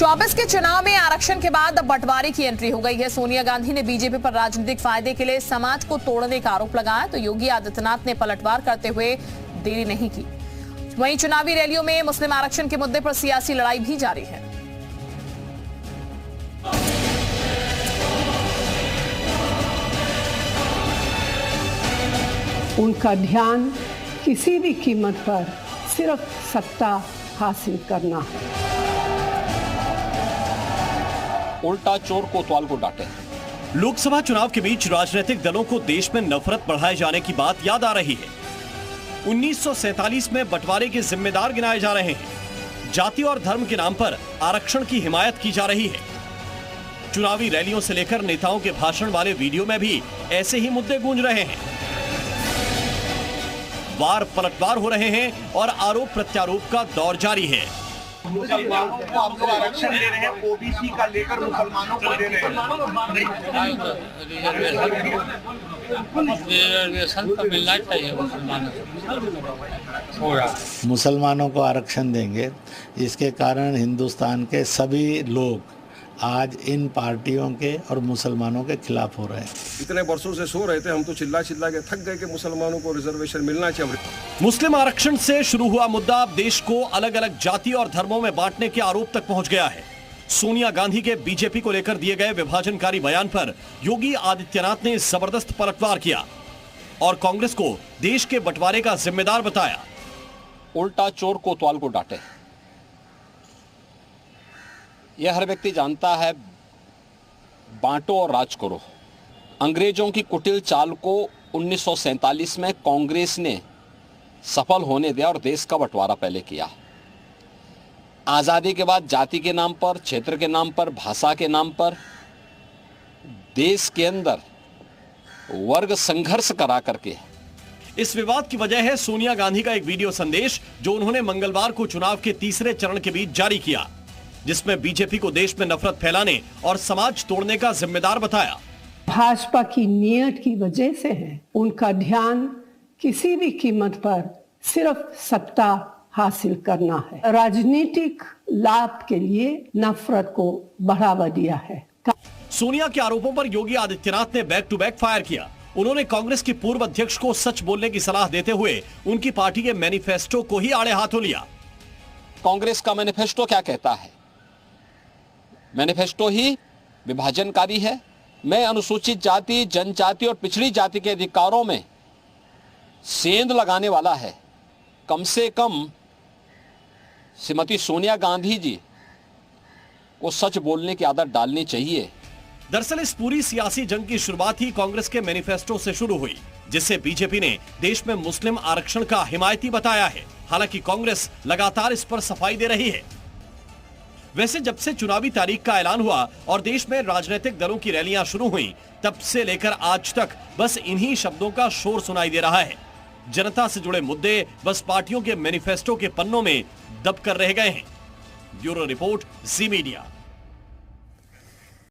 24 के चुनाव में आरक्षण के बाद अब बंटवारे की एंट्री हो गई है। सोनिया गांधी ने बीजेपी पर राजनीतिक फायदे के लिए समाज को तोड़ने का आरोप लगाया, तो योगी आदित्यनाथ ने पलटवार करते हुए देरी नहीं की। वहीं चुनावी रैलियों में मुस्लिम आरक्षण के मुद्दे पर सियासी लड़ाई भी जारी है। उनका ध्यान किसी भी कीमत पर सिर्फ सत्ता हासिल करना है। उल्टा चोर कोतवाल को डांटे। लोकसभा चुनाव के बीच राजनीतिक दलों को देश में नफरत बढ़ाए जाने की बात याद आ रही है। 1947 में बंटवारे के जिम्मेदार गिनाए जा रहे हैं। जाति और धर्म के नाम पर आरक्षण की हिमायत की जा रही है। चुनावी रैलियों से लेकर नेताओं के भाषण वाले वीडियो में भी ऐसे ही मुद्दे गूंज रहे हैं। वार पलटवार हो रहे हैं और आरोप प्रत्यारोप का दौर जारी है। मुसलमानों को आप लोग आरक्षण दे रहे हैं, ओबीसी का लेकर मुसलमानों को दे रहे हैं। रिजर्वेशन तो मिलना चाहिए मुसलमानों को आरक्षण देंगे, इसके कारण हिंदुस्तान के सभी लोग आज इन पार्टियों के और मुसलमानों के खिलाफ हो रहे हैं। इतने वर्षों से सो रहे थे, हम तो चिल्ला चिल्ला के थक गए कि मुसलमानों को रिजर्वेशन मिलना चाहिए। मुस्लिम आरक्षण से शुरू हुआ मुद्दा अब देश को अलग अलग जाति और धर्मों में बांटने के आरोप तक पहुंच गया है। सोनिया गांधी के बीजेपी को लेकर दिए गए विभाजनकारी बयान पर योगी आदित्यनाथ ने जबरदस्त पलटवार किया और कांग्रेस को देश के बंटवारे का जिम्मेदार बताया। उल्टा चोर कोतवाल को डांटे। यह हर व्यक्ति जानता है, बांटो और राज करो। अंग्रेजों की कुटिल चाल को 1947 में कांग्रेस ने सफल होने दिया और देश का बंटवारा पहले किया। आज़ादी के बाद जाति के नाम पर, क्षेत्र के नाम पर, भाषा के नाम पर देश के अंदर वर्ग संघर्ष करा करके। इस विवाद की वजह है सोनिया गांधी का एक वीडियो संदेश जो उन्होंने मंगलवार को चुनाव के तीसरे चरण के बीच जारी किया, जिसमें बीजेपी को देश में नफरत फैलाने और समाज तोड़ने का जिम्मेदार बताया। भाजपा की नीयत की वजह से है। उनका ध्यान किसी भी कीमत पर सिर्फ सत्ता हासिल करना है। राजनीतिक लाभ के लिए नफरत को बढ़ावा दिया है। सोनिया के आरोपों पर योगी आदित्यनाथ ने बैक टू बैक फायर किया। उन्होंने कांग्रेस की पूर्व अध्यक्ष को सच बोलने की सलाह देते हुए उनकी पार्टी के मैनिफेस्टो को ही आड़े हाथों लिया। कांग्रेस का मैनिफेस्टो क्या कहता है? मैनिफेस्टो ही विभाजनकारी है। मैं अनुसूचित जाति, जनजाति और पिछड़ी जाति के अधिकारों में सेंध लगाने वाला है। कम से कम श्रीमती सोनिया गांधी जी को सच बोलने की आदत डालनी चाहिए। दरअसल इस पूरी सियासी जंग की शुरुआत ही कांग्रेस के मैनिफेस्टो से शुरू हुई, जिससे बीजेपी ने देश में मुस्लिम आरक्षण का हिमायती बताया है। हालांकि कांग्रेस लगातार इस पर सफाई दे रही है। वैसे जब से चुनावी तारीख का ऐलान हुआ और देश में राजनीतिक दलों की रैलियां शुरू हुई, तब से लेकर आज तक बस इन्हीं शब्दों का शोर सुनाई दे रहा है। जनता से जुड़े मुद्दे बस पार्टियों के मैनिफेस्टो के पन्नों में दबकर रह गए हैं। ब्यूरो रिपोर्ट, जी मीडिया।